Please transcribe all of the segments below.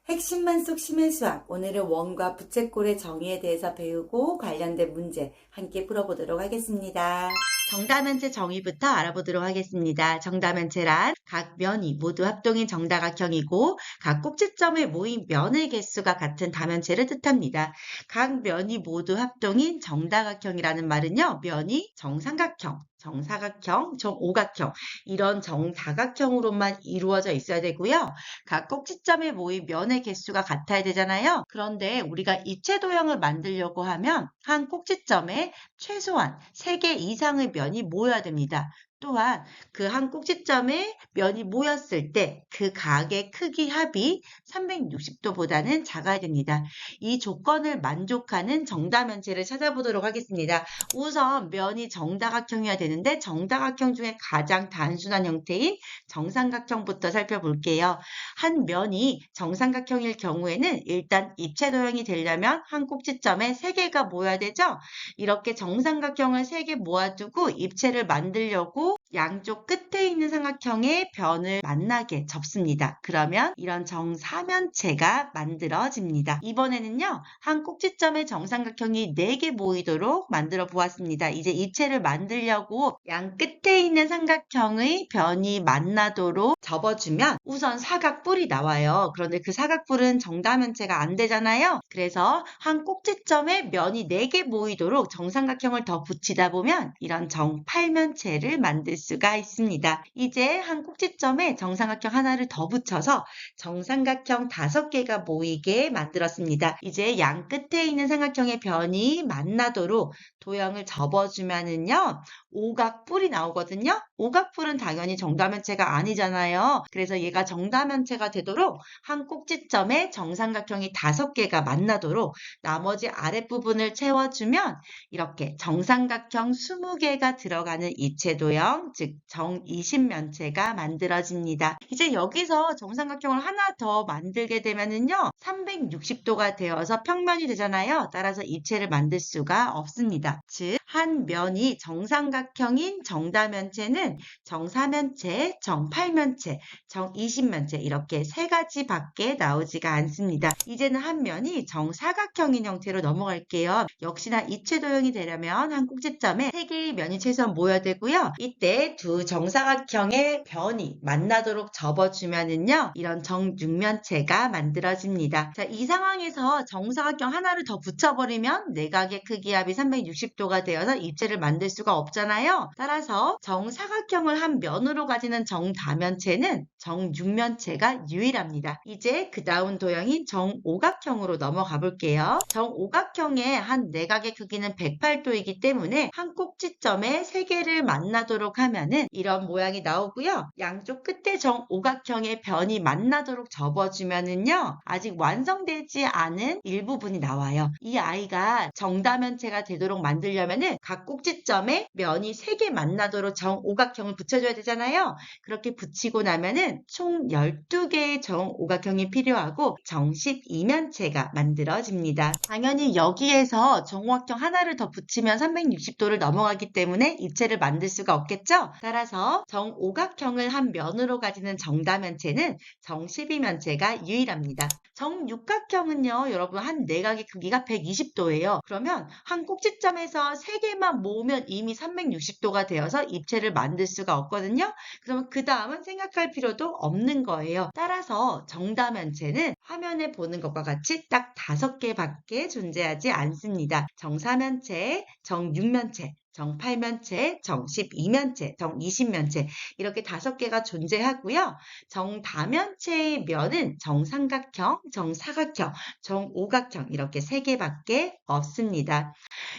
핵심만 쏙 심해 수학. 오늘은 원과 부채꼴의 정의에 대해서 배우고 관련된 문제 함께 풀어보도록 하겠습니다. 정다면체 정의부터 알아보도록 하겠습니다. 정다면체란 각 면이 모두 합동인 정다각형이고 각 꼭지점에 모인 면의 개수가 같은 다면체를 뜻합니다. 각 면이 모두 합동인 정다각형이라는 말은요. 면이 정삼각형, 정사각형, 정오각형 이런 정다각형으로만 이루어져 있어야 되고요. 각 꼭지점에 모인 면의 개수가 같아야 되잖아요. 그런데 우리가 입체 도형을 만들려고 하면 한 꼭지점에 최소한 3개 이상의 면이 모여야 됩니다. 또한 그 한 꼭지점에 면이 모였을 때 그 각의 크기 합이 360도보다는 작아야 됩니다. 이 조건을 만족하는 정다면체를 찾아보도록 하겠습니다. 우선 면이 정다각형이어야 되는데 정다각형 중에 가장 단순한 형태인 정삼각형부터 살펴볼게요. 한 면이 정삼각형일 경우에는 일단 입체 도형이 되려면 한 꼭지점에 3개가 모여야 되죠. 이렇게 정삼각형을 3개 모아두고 입체를 만들려고 양쪽 끝에 있는 삼각형의 변을 만나게 접습니다. 그러면 이런 정사면체가 만들어집니다. 이번에는요. 한 꼭지점에 정삼각형이 4개 모이도록 만들어 보았습니다. 이제 입체를 만들려고 양 끝에 있는 삼각형의 변이 만나도록 접어주면 우선 사각뿔이 나와요. 그런데 그 사각뿔은 정다면체가 안 되잖아요. 그래서 한 꼭지점에 면이 4개 모이도록 정삼각형을 더 붙이다 보면 이런 정팔면체를 만들 수가 있습니다. 이제 한 꼭지점에 정삼각형 하나를 더 붙여서 정삼각형 5개가 모이게 만들었습니다. 이제 양 끝에 있는 삼각형의 변이 만나도록 도형을 접어주면은요. 오각뿔이 나오거든요. 오각뿔은 당연히 정다면체가 아니잖아요. 그래서 얘가 정다면체가 되도록 한 꼭지점에 정삼각형이 5개가 만나도록 나머지 아랫부분을 채워주면 이렇게 정삼각형 20개가 들어가는 입체 도형, 즉 정20면체가 만들어집니다. 이제 여기서 정삼각형을 하나 더 만들게 되면은요. 360도가 되어서 평면이 되잖아요. 따라서 입체를 만들 수가 없습니다. 즉, 한 면이 정삼각형인 정다면체는 정사면체, 정팔면체, 정20면체 이렇게 3가지밖에 나오지가 않습니다. 이제는 한 면이 정사각형인 형태로 넘어갈게요. 역시나 입체 도형이 되려면 한 꼭지점에 3개의 면이 최소한 모여야 되고요. 이때 두 정사각형의 변이 만나도록 접어주면은요. 이런 정육면체가 만들어집니다. 자, 이 상황에서 정사각형 하나를 더 붙여버리면 내각의 크기 합이 360도가 되어서 입체를 만들 수가 없잖아요. 따라서 정사각형을 한 면으로 가지는 정다면체는 정육면체가 유일합니다. 이제 그 다음 도형인 정오각형으로 넘어가 볼게요. 정오각형의 한 내각의 크기는 108도이기 때문에 한 꼭지점에 3개를 만나도록 하면은 이런 모양이 나오고요. 양쪽 끝에 정오각형의 변이 만나도록 접어주면은요. 아직 완성되지 않은 일부분이 나와요. 이 아이가 정다면체가 되도록 만들려면은 각 꼭지점에 면이 3개 만나도록 정오각형을 붙여줘야 되잖아요. 그렇게 붙이고 나면은 총 12개의 정오각형이 필요하고 정12면체가 만들어집니다. 당연히 여기에서 정오각형 하나를 더 붙이면 360도를 넘어가기 때문에 입체를 만들 수가 없겠죠? 따라서 정오각형을 한 면으로 가지는 정다면체는 정12면체가 유일합니다. 정육각형은요, 여러분 한 내각의 크기가 120도예요. 그러면 한 꼭지점에서 3개만 모으면 이미 360도가 되어서 입체를 만들 수가 없거든요. 그러면 그 다음은 생각할 필요도 없는 거예요. 따라서 정다면체는 화면에 보는 것과 같이 딱 5개밖에 존재하지 않습니다. 정사면체, 정육면체, 정팔면체, 정12면체, 정20면체 이렇게 5개가 존재하고요. 정다면체의 면은 정삼각형, 정사각형, 정오각형 이렇게 3개밖에 없습니다.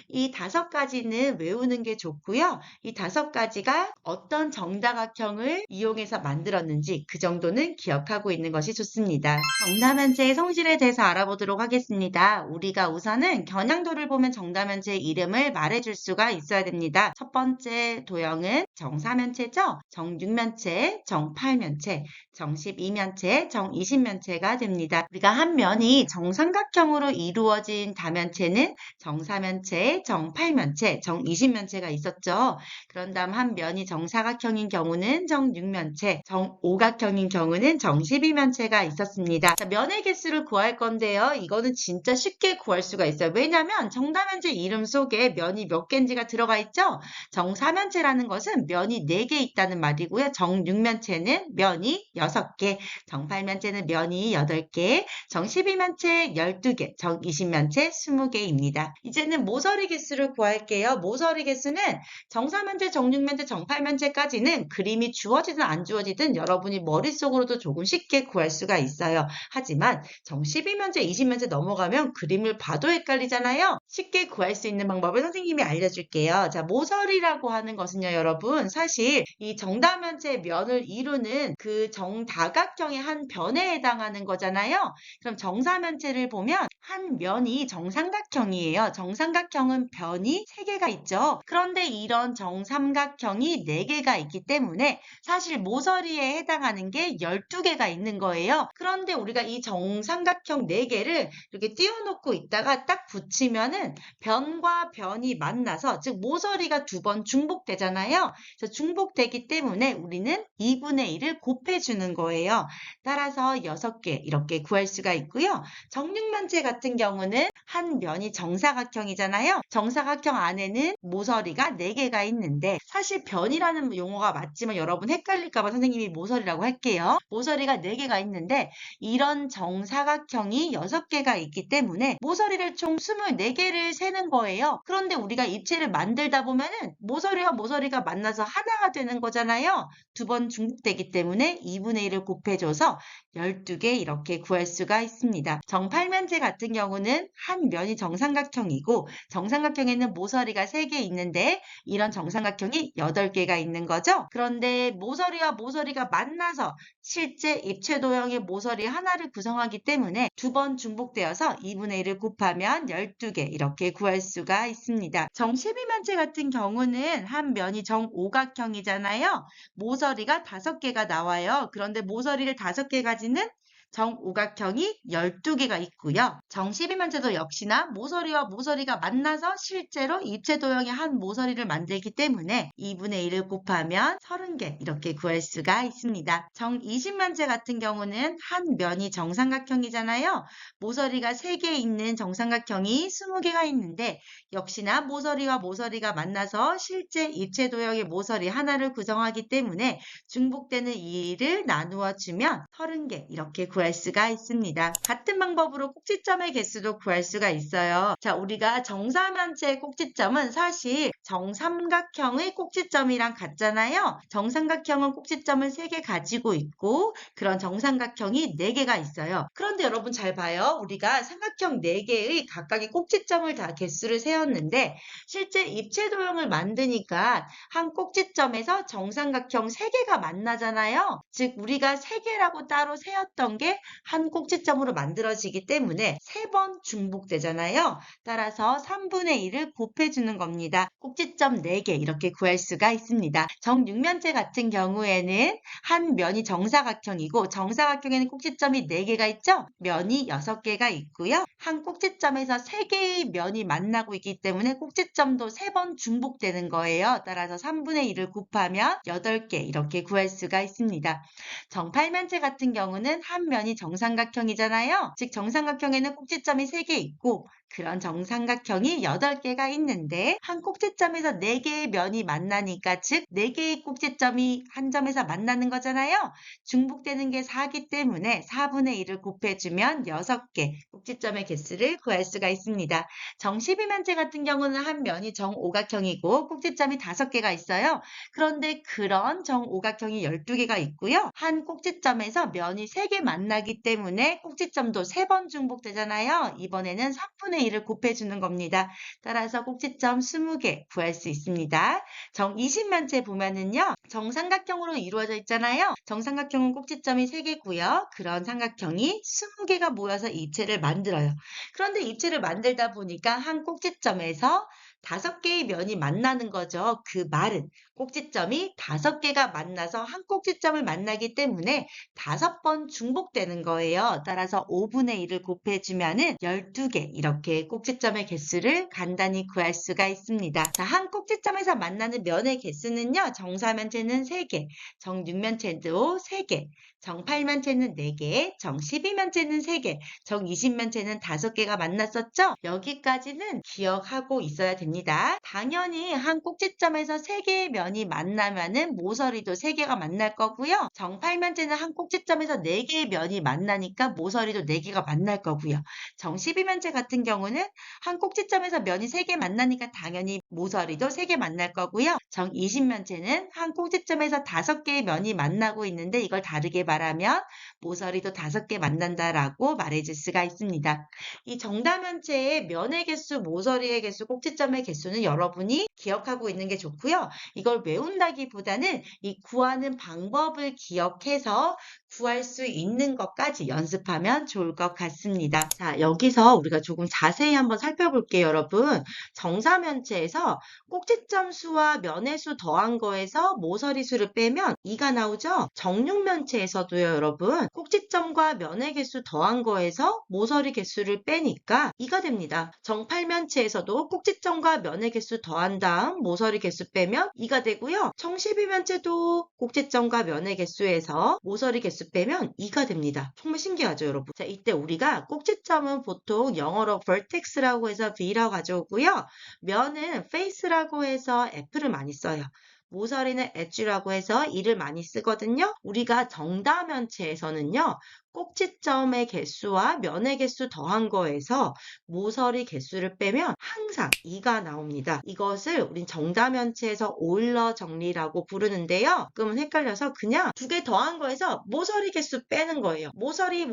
이 5가지는 외우는 게 좋고요. 이 5가지가 어떤 정다각형을 이용해서 만들었는지 그 정도는 기억하고 있는 것이 좋습니다. 정다면체의 성질에 대해서 알아보도록 하겠습니다. 우리가 우선은 겨냥도를 보면 정다면체의 이름을 말해줄 수가 있어야 됩니다. 첫 번째 도형은 정사면체죠. 정6면체, 정8면체, 정12면체, 정20면체가 됩니다. 우리가 한 면이 정삼각형으로 이루어진 다면체는 정사면체, 정8면체, 정20면체가 있었죠. 그런 다음 한 면이 정사각형인 경우는 정6면체, 정오각형인 경우는 정12면체가 있었습니다. 자, 면의 개수를 구할 건데요. 이거는 진짜 쉽게 구할 수가 있어요. 왜냐하면 정다면체 이름 속에 면이 몇 개인지가 들어가 있죠. 정사면체라는 것은 면이 4개 있다는 말이고요. 정6면체는 면이 6개, 정8면체는 면이 8개, 정12면체 12개, 정20면체 20개입니다. 이제는 모서리 개수를 구할게요. 모서리 개수는 정사면체, 정6면체, 정8면체까지는 그림이 주어지든 안 주어지든 여러분이 머릿속으로도 조금 쉽게 구할 수가 있어요. 하지만 정12면체, 20면체 넘어가면 그림을 봐도 헷갈리잖아요. 쉽게 구할 수 있는 방법을 선생님이 알려줄게요. 자, 모서리라고 하는 것은요, 여러분, 사실 이 정다면체의 면을 이루는 그 정다각형의 한 변에 해당하는 거잖아요. 그럼 정사면체를 보면 한 면이 정삼각형이에요. 정삼각형은 변이 3개가 있죠. 그런데 이런 정삼각형이 4개가 있기 때문에 사실 모서리에 해당하는 게 12개가 있는 거예요. 그런데 우리가 이 정삼각형 4개를 이렇게 띄워놓고 있다가 딱 붙이면은 변과 변이 만나서, 즉 모서리가 2번 중복되잖아요. 그래서 중복되기 때문에 우리는 2분의 1을 곱해주는 거예요. 따라서 6개 이렇게 구할 수가 있고요. 정육면체 같은 경우는 한 면이 정사각형이잖아요. 정사각형 안에는 모서리가 4개가 있는데 사실 변이라는 용어가 맞지만 여러분 헷갈릴까봐 선생님이 모서리라고 할게요. 모서리가 4개가 있는데 이런 정사각형이 6개가 있기 때문에 모서리를 총 24개를 세는 거예요. 그런데 우리가 입체를 만들다 보면은 모서리와 모서리가 만나서 하나가 되는 거잖아요. 2번 중복되기 때문에 2분의 1을 곱해줘서 12개 이렇게 구할 수가 있습니다. 정8면체 같은 경우는 한 면이 정삼각형이고 정삼각형에는 모서리가 3개 있는데 이런 정삼각형이 8개가 있는 거죠. 그런데 모서리와 모서리가 만나서 실제 입체 도형의 모서리 하나를 구성하기 때문에 2번 중복되어서 2분의 1을 곱하면 12개 이렇게 구할 수가 있습니다. 정12면체 같은 경우는 한 면이 정오각형이잖아요. 모서리가 5개가 나와요. 그런데 모서리를 5개 가지는 정오각형이 12개가 있고요. 정12면체도 역시나 모서리와 모서리가 만나서 실제로 입체 도형의 한 모서리를 만들기 때문에 2분의 1을 곱하면 30개 이렇게 구할 수가 있습니다. 정20면체 같은 경우는 한 면이 정삼각형이잖아요. 모서리가 3개 있는 정삼각형이 20개가 있는데 역시나 모서리와 모서리가 만나서 실제 입체 도형의 모서리 하나를 구성하기 때문에 중복되는 2를 나누어 주면 30개 이렇게 구할 수가 있습니다. 같은 방법으로 꼭지점의 개수도 구할 수가 있어요. 자, 우리가 정사면체의 꼭지점은 사실 정삼각형의 꼭지점이랑 같잖아요. 정삼각형은 꼭지점을 3개 가지고 있고 그런 정삼각형이 4개가 있어요. 그런데 여러분 잘 봐요. 우리가 삼각형 4개의 각각의 꼭지점을 다 개수를 세웠는데 실제 입체 도형을 만드니까 한 꼭지점에서 정삼각형 3개가 만나잖아요. 즉 우리가 3개라고 따로 세웠던 게 한 꼭지점으로 만들어지기 때문에 3번 중복되잖아요. 따라서 3분의 1을 곱해주는 겁니다. 꼭지점 4개 이렇게 구할 수가 있습니다. 정육면체 같은 경우에는 한 면이 정사각형이고 정사각형에는 꼭지점이 4개가 있죠. 면이 6개가 있고요. 한 꼭지점에서 3개의 면이 만나고 있기 때문에 꼭지점도 3번 중복되는 거예요. 따라서 3분의 1을 곱하면 8개 이렇게 구할 수가 있습니다. 정8면체 같은 경우는 한 면이 정삼각형이잖아요. 즉 정삼각형에는 꼭지점이 3개 있고 그런 정삼각형이 8개가 있는데 한 꼭지점에서 4개의 면이 만나니까 즉 4개의 꼭지점이 한 점에서 만나는 거잖아요. 중복되는 게 4기 때문에 4분의 1을 곱해주면 6개 꼭지점의 개수를 구할 수가 있습니다. 정12면체 같은 경우는 한 면이 정오각형이고 꼭지점이 5개가 있어요. 그런데 그런 정오각형이 12개가 있고요. 한 꼭지점에서 면이 3개 만나 만나기 때문에 꼭지점도 3번 중복되잖아요. 이번에는 3분의 1을 곱해주는 겁니다. 따라서 꼭지점 20개 구할 수 있습니다. 정 20면체 보면은요. 정삼각형으로 이루어져 있잖아요. 정삼각형은 꼭지점이 3개고요. 그런 삼각형이 20개가 모여서 입체를 만들어요. 그런데 입체를 만들다 보니까 한 꼭지점에서 5개의 면이 만나는 거죠. 그 말은 꼭지점이 5개가 만나서 한 꼭지점을 만나기 때문에 5번 중복되는 거예요. 따라서 5분의 1을 곱해주면은 12개 이렇게 꼭지점의 개수를 간단히 구할 수가 있습니다. 자, 한 꼭지점에서 만나는 면의 개수는요. 정사면체는 3개, 정육면체도 3개, 정8면체는 4개, 정12면체는 3개, 정20면체는 5개가 만났었죠? 여기까지는 기억하고 있어야 됩니다. 당연히 한 꼭지점에서 3개의 면이 만나면은 모서리도 3개가 만날 거고요. 정8면체는 한 꼭지점에서 4개의 면이 만나니까 모서리도 4개가 만날 거고요. 정12면체 같은 경우는 한 꼭지점에서 면이 3개 만나니까 당연히 모서리도 3개 만날 거고요. 정20면체는 한 꼭지점에서 5개의 면이 만나고 있는데 이걸 다르게 말하면 모서리도 5개 만난다라고 말해줄 수가 있습니다. 이 정다면체의 면의 개수, 모서리의 개수, 꼭지점의 개수는 여러분이 기억하고 있는 게 좋고요. 이걸 외운다기보다는 이 구하는 방법을 기억해서 구할 수 있는 것까지 연습하면 좋을 것 같습니다. 자, 여기서 우리가 조금 자세히 한번 살펴볼게요, 여러분. 정사면체에서 꼭지점 수와 면의 수 더한 거에서 모서리 수를 빼면 2가 나오죠? 정육면체에서도요, 여러분. 꼭지점과 면의 개수 더한 거에서 모서리 개수를 빼니까 2가 됩니다. 정8면체에서도 꼭지점과 면의 개수 더한 다음 모서리 개수 빼면 2가 되고요. 정12면체도 꼭지점과 면의 개수에서 모서리 개수 빼면 2가 됩니다. 정말 신기하죠, 여러분? 자, 이때 우리가 꼭지점은 보통 영어로 vertex라고 해서 V라고 가져오고요. 면은 face라고 해서 F를 많이 써요. 모서리는 edge라고 해서 E를 많이 쓰거든요. 우리가 정다면체에서는요. 꼭지점의 개수와 면의 개수 더한 거에서 모서리 개수를 빼면 항상 2가 나옵니다. 이것을 우린 정다면체에서 오일러 정리라고 부르는데요. 그러면 헷갈려서 그냥 2개 더한 거에서 모서리 개수 빼는 거예요. 모서리,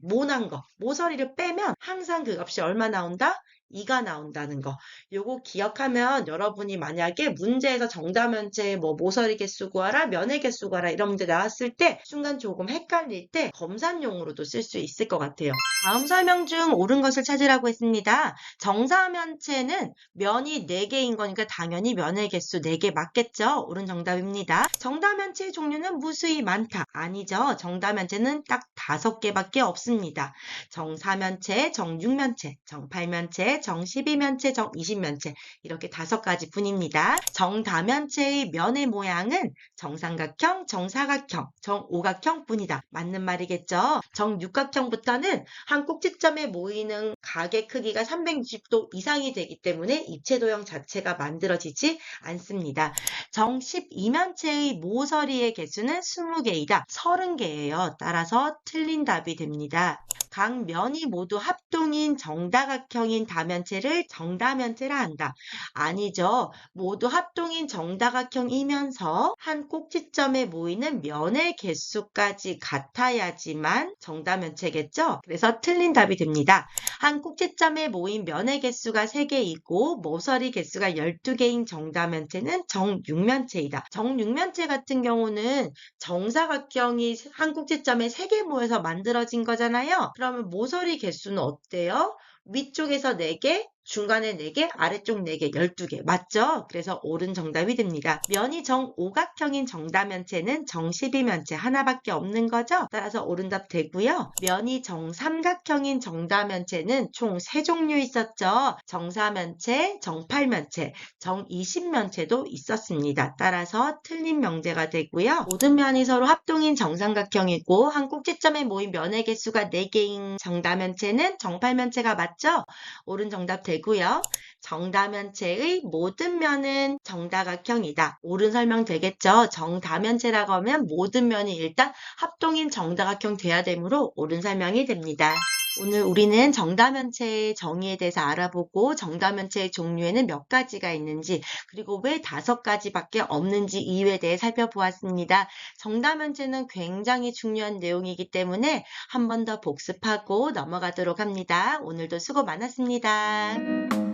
모난 거. 모서리를 빼면 항상 그 값이 얼마 나온다? 2가 나온다는 거. 요거 기억하면 여러분이 만약에 문제에서 정다면체 모서리 개수 구하라, 면의 개수 구하라 이런 문제 나왔을 때 순간 조금 헷갈릴 때 검산용으로도 쓸 수 있을 것 같아요. 다음 설명 중 옳은 것을 찾으라고 했습니다. 정사면체는 면이 4개인 거니까 당연히 면의 개수 4개 맞겠죠? 옳은 정답입니다. 정다면체의 종류는 무수히 많다. 아니죠. 정다면체는 딱 5개밖에 없습니다. 정사면체, 정육면체, 정8면체, 정12면체, 정20면체 이렇게 5가지 뿐입니다. 정다면체의 면의 모양은 정삼각형, 정사각형, 정오각형 뿐이다. 맞는 말이겠죠? 정육각형부터는 한 꼭지점에 모이는 각의 크기가 360도 이상이 되기 때문에 입체도형 자체가 만들어지지 않습니다. 정12면체의 모서리의 개수는 20개이다. 30개예요. 따라서 틀린 답이 됩니다. 각 면이 모두 합동인 정다각형인 다면체를 정다면체라 한다. 아니죠. 모두 합동인 정다각형이면서 한 꼭지점에 모이는 면의 개수까지 같아야지만 정다면체겠죠? 그래서 틀린 답이 됩니다. 한 꼭지점에 모인 면의 개수가 3개이고 모서리 개수가 12개인 정다면체는 정육면체이다. 정육면체 같은 경우는 정사각형이 한 꼭지점에 3개 모여서 만들어진 거잖아요. 그러면 모서리 개수는 어때요? 위쪽에서 4개, 중간에 4개, 아래쪽 4개, 12개. 맞죠? 그래서 옳은 정답이 됩니다. 면이 정오각형인 정다면체는 정12면체 하나밖에 없는 거죠? 따라서 옳은 답 되고요. 면이 정삼각형인 정다면체는 총 3종류 있었죠? 정사면체, 정8면체, 정20면체도 있었습니다. 따라서 틀린 명제가 되고요. 모든 면이 서로 합동인 정삼각형이고 한 꼭지점에 모인 면의 개수가 4개인 정다면체는 정8면체가 맞죠? 옳은 정답 되고요. 정다면체의 모든 면은 정다각형이다. 옳은 설명 되겠죠? 정다면체라고 하면 모든 면이 일단 합동인 정다각형 돼야 되므로 옳은 설명이 됩니다. 오늘 우리는 정다면체의 정의에 대해서 알아보고 정다면체의 종류에는 몇 가지가 있는지 그리고 왜 5가지밖에 없는지 이유에 대해 살펴보았습니다. 정다면체는 굉장히 중요한 내용이기 때문에 한 번 더 복습하고 넘어가도록 합니다. 오늘도 수고 많았습니다.